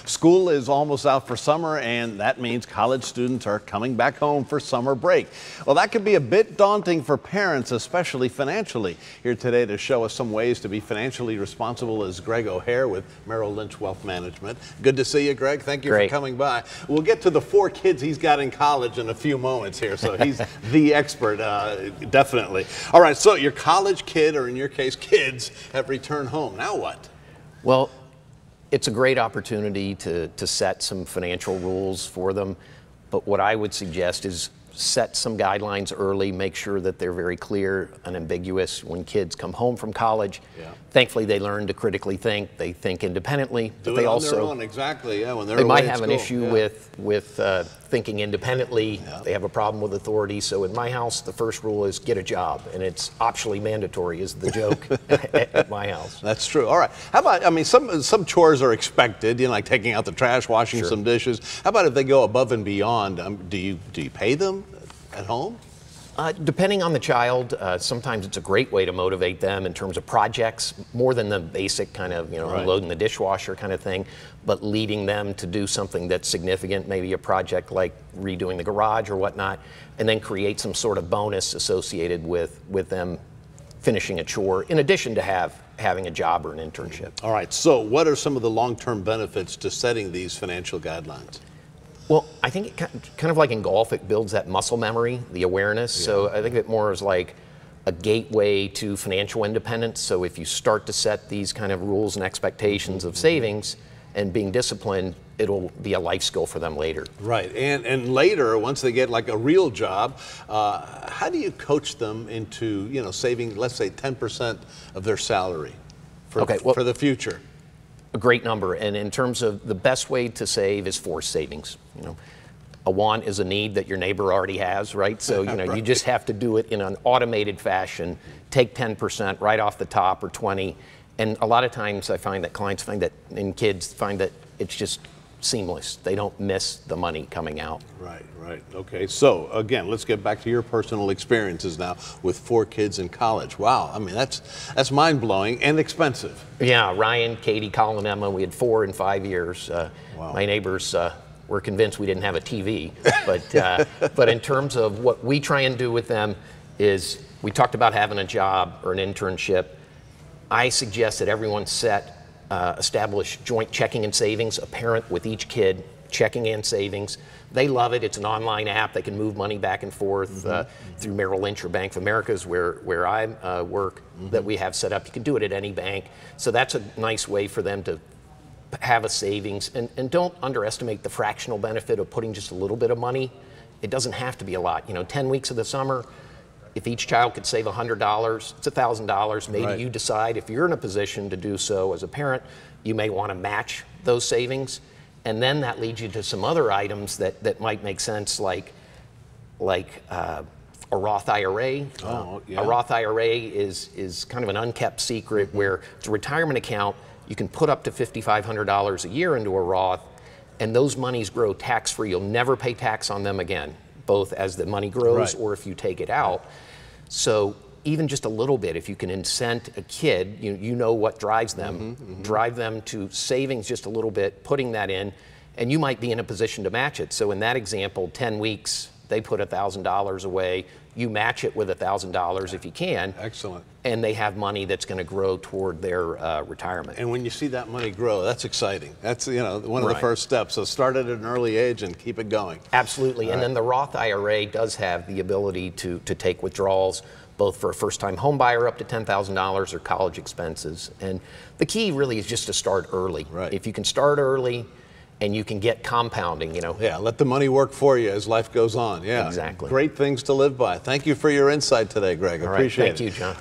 School is almost out for summer, and that means college students are coming back home for summer break. Well, that can be a bit daunting for parents, especially financially. Here today to show us some ways to be financially responsible is Greg O'Hare with Merrill Lynch Wealth Management. Good to see you, Greg. Thank you for coming by. We'll get to the 4 kids he's got in college in a few moments here, so he's the expert, definitely. All right, so your college kid, or in your case, kids, have returned home. Now what? Well, it's a great opportunity to set some financial rules for them, but what I would suggest is set some guidelines early, make sure that they're very clear and ambiguous when kids come home from college. Thankfully, they learn to critically think, they think independently, but they also, on their own, exactly, when they're they might have an issue with thinking independently. They have a problem with authority. So in my house, the first rule is get a job, and it's optionally mandatory is the joke at my house. That's true. All right. How about, I mean, some chores are expected, you know, like taking out the trash, washing some dishes. How about if they go above and beyond? Do you pay them at home? Depending on the child, sometimes it's a great way to motivate them in terms of projects, more than the basic kind of, you know, unloading the dishwasher kind of thing, but leading them to do something that's significant, maybe a project like redoing the garage or whatnot, and then create some sort of bonus associated with them finishing a chore, in addition to having a job or an internship. All right, so what are some of the long-term benefits to setting these financial guidelines? Well, I think it kind of like in golf, it builds that muscle memory, the awareness. So I think of it more as like a gateway to financial independence. So if you start to set these kind of rules and expectations of savings and being disciplined, it'll be a life skill for them later. Right, and later, once they get like a real job, how do you coach them into, you know, saving, let's say, 10% of their salary for the future? A great number, and in terms of the best way to save is forced savings. You know, a want is a need that your neighbor already has, right? So you know, you just have to do it in an automated fashion. Take 10% right off the top, or 20, and a lot of times I find that clients find that, and kids find that it's just seamless. They don't miss the money coming out. Right. Okay, so again, let's get back to your personal experiences now with 4 kids in college. Wow, I mean, that's mind-blowing and expensive. Yeah, Ryan, Katie, Colin, Emma, we had 4 in 5 years. My neighbors were convinced we didn't have a TV, but in terms of what we try and do with them is, we talked about having a job or an internship. I suggest that everyone establish joint checking and savings, a parent with each kid, checking and savings. They love it. It's an online app. They can move money back and forth through Merrill Lynch or Bank of America's, where I work, that we have set up. You can do it at any bank. So that's a nice way for them to have a savings. And don't underestimate the fractional benefit of putting just a little bit of money. It doesn't have to be a lot. You know, 10 weeks of the summer, if each child could save $100, it's $1,000. Maybe you decide, if you're in a position to do so as a parent, you may want to match those savings. And then that leads you to some other items that might make sense, like a Roth IRA. A Roth IRA is kind of an unkept secret where it's a retirement account. You can put up to $5,500 a year into a Roth, and those monies grow tax-free. You'll never pay tax on them again, both as the money grows or if you take it out. So even just a little bit, if you can incent a kid, you know what drives them, drive them to savings just a little bit, putting that in, and you might be in a position to match it. So in that example, 10 weeks, they put $1,000 away, you match it with $1,000 if you can. Excellent. And they have money that's going to grow toward their retirement. And when you see that money grow, that's exciting. That's, you know, one of the first steps. So start at an early age and keep it going. Absolutely. And then the Roth IRA does have the ability to take withdrawals, both for a first-time home buyer up to $10,000 or college expenses. And the key really is just to start early. If you can start early and you can get compounding, you know. Yeah, let the money work for you as life goes on. Yeah, exactly. Great things to live by. Thank you for your insight today, Greg. I appreciate it. Thank you, John.